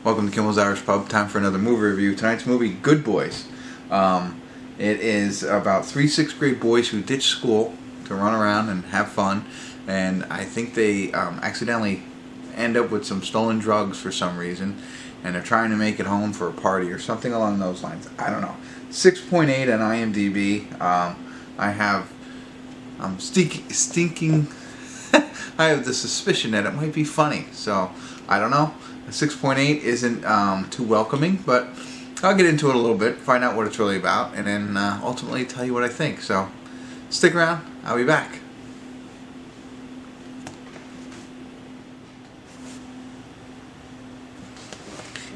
Welcome to Kimmel's Irish Pub. Time for another movie review. Tonight's movie, Good Boys. It is about three sixth-grade boys who ditch school to run around and have fun, and I think they accidentally end up with some stolen drugs for some reason, and they're trying to make it home for a party or something along those lines. I don't know. 6.8 on IMDb. I'm stinking. I have the suspicion that it might be funny, so I don't know. 6.8 isn't too welcoming, but I'll get into it a little bit, find out what it's really about, and then ultimately tell you what I think. So stick around, I'll be back.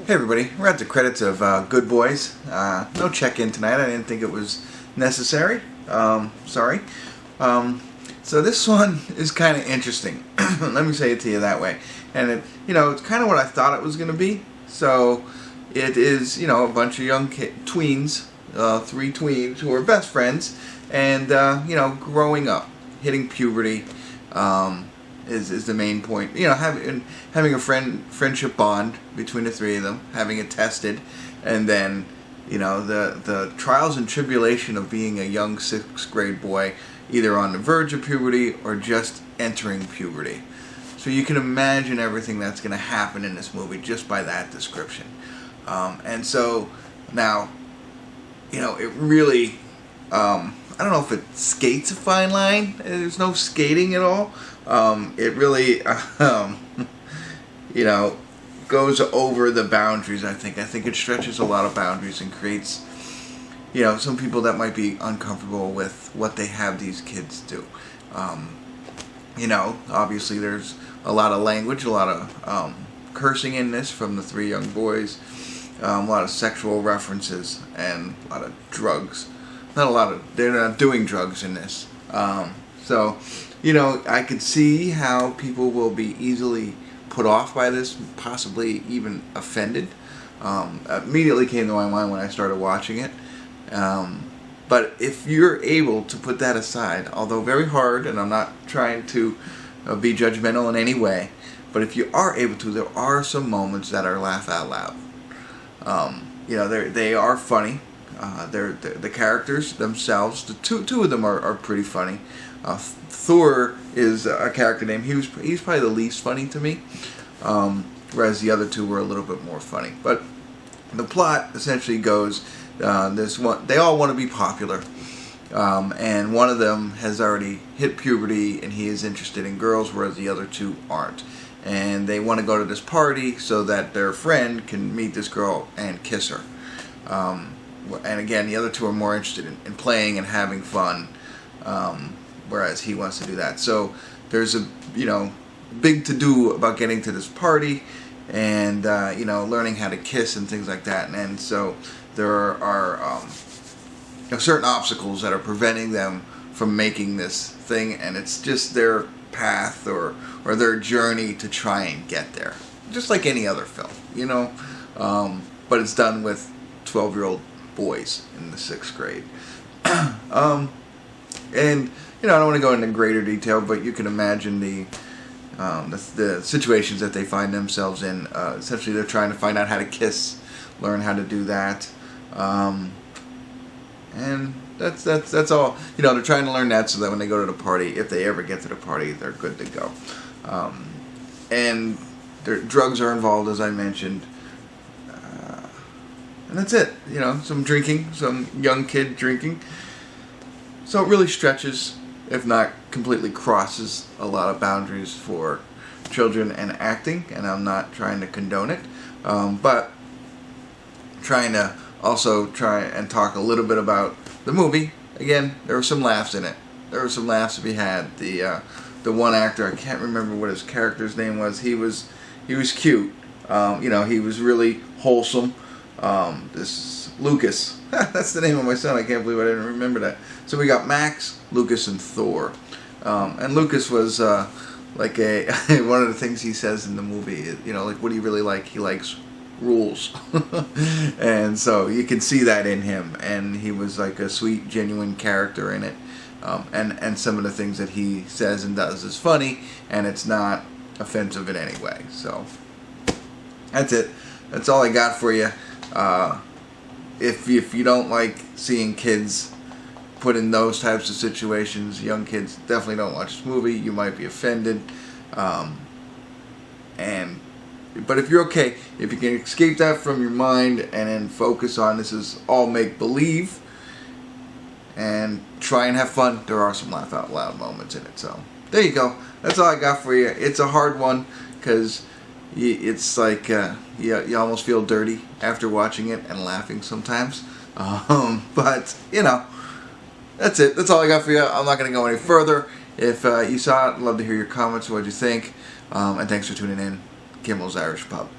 Hey everybody, we're at the credits of Good Boys. No check-in tonight, I didn't think it was necessary. Sorry. So this one is kind of interesting. Let me say it to you that way. And it's kind of what I thought it was going to be. So it is, a bunch of young tweens, three tweens who are best friends, and growing up, hitting puberty is the main point. Having a friendship bond between the three of them, having it tested, and then the trials and tribulation of being a young sixth grade boy, either on the verge of puberty or just entering puberty. So you can imagine everything that's going to happen in this movie just by that description. And so now, it really, I don't know if it skates a fine line. There's no skating at all. It really, goes over the boundaries, I think. I think it stretches a lot of boundaries and creates, some people that might be uncomfortable with what they have these kids do. Obviously there's a lot of language, a lot of cursing in this from the three young boys, a lot of sexual references, and a lot of drugs. They're not doing drugs in this. So, I could see how people will be easily put off by this, possibly even offended. Immediately came to my mind when I started watching it. But if you're able to put that aside, although very hard, and I'm not trying to be judgmental in any way, but if you are able to, there are some moments that are laugh out loud. They are funny. The characters themselves, the two of them are pretty funny. Thor is a character name. He's probably the least funny to me, whereas the other two were a little bit more funny. But the plot essentially goes, they all want to be popular, and one of them has already hit puberty and he is interested in girls, whereas the other two aren't. And they want to go to this party so that their friend can meet this girl and kiss her. And again, the other two are more interested in playing and having fun, whereas he wants to do that. So there's a big to-do about getting to this party, and learning how to kiss and things like that. And so there are certain obstacles that are preventing them from making this thing, and it's just their path or their journey to try and get there, just like any other film, but it's done with 12-year-old boys in the 6th grade. And I don't want to go into greater detail, but you can imagine the situations that they find themselves in. Essentially, they're trying to find out how to kiss, learn how to do that, and that's all. They're trying to learn that so that when they go to the party, if they ever get to the party, they're good to go. And drugs are involved, as I mentioned. And that's it. Some drinking, some young kid drinking. So it really stretches, if not completely crosses, a lot of boundaries for children and acting, and I'm not trying to condone it, but trying to also try and talk a little bit about the movie. Again, there were some laughs in it. There were some laughs to be had. The one actor, I can't remember what his character's name was. He was cute. He was really wholesome. This Lucas, that's the name of my son. I can't believe I didn't remember that. So we got Max, Lucas, and Thor. And Lucas was like one of the things he says in the movie. Like, what do you really like? He likes rules. And so you can see that in him. And he was like a sweet, genuine character in it. And some of the things that he says and does is funny, and it's not offensive in any way. So that's it. that's all I got for you. If you don't like seeing kids put in those types of situations, young kids, definitely don't watch this movie. You might be offended. But if you're okay, if you can escape that from your mind and then focus on this is all make-believe and try and have fun, there are some laugh out loud moments in it. So there you go. That's all I got for you. It's a hard one because it's like you almost feel dirty after watching it and laughing sometimes. But you know, that's it. That's all I got for you. I'm not going to go any further. If you saw it, I'd love to hear your comments. What'd you think? And thanks for tuning in. Kimmel's Irish Pub.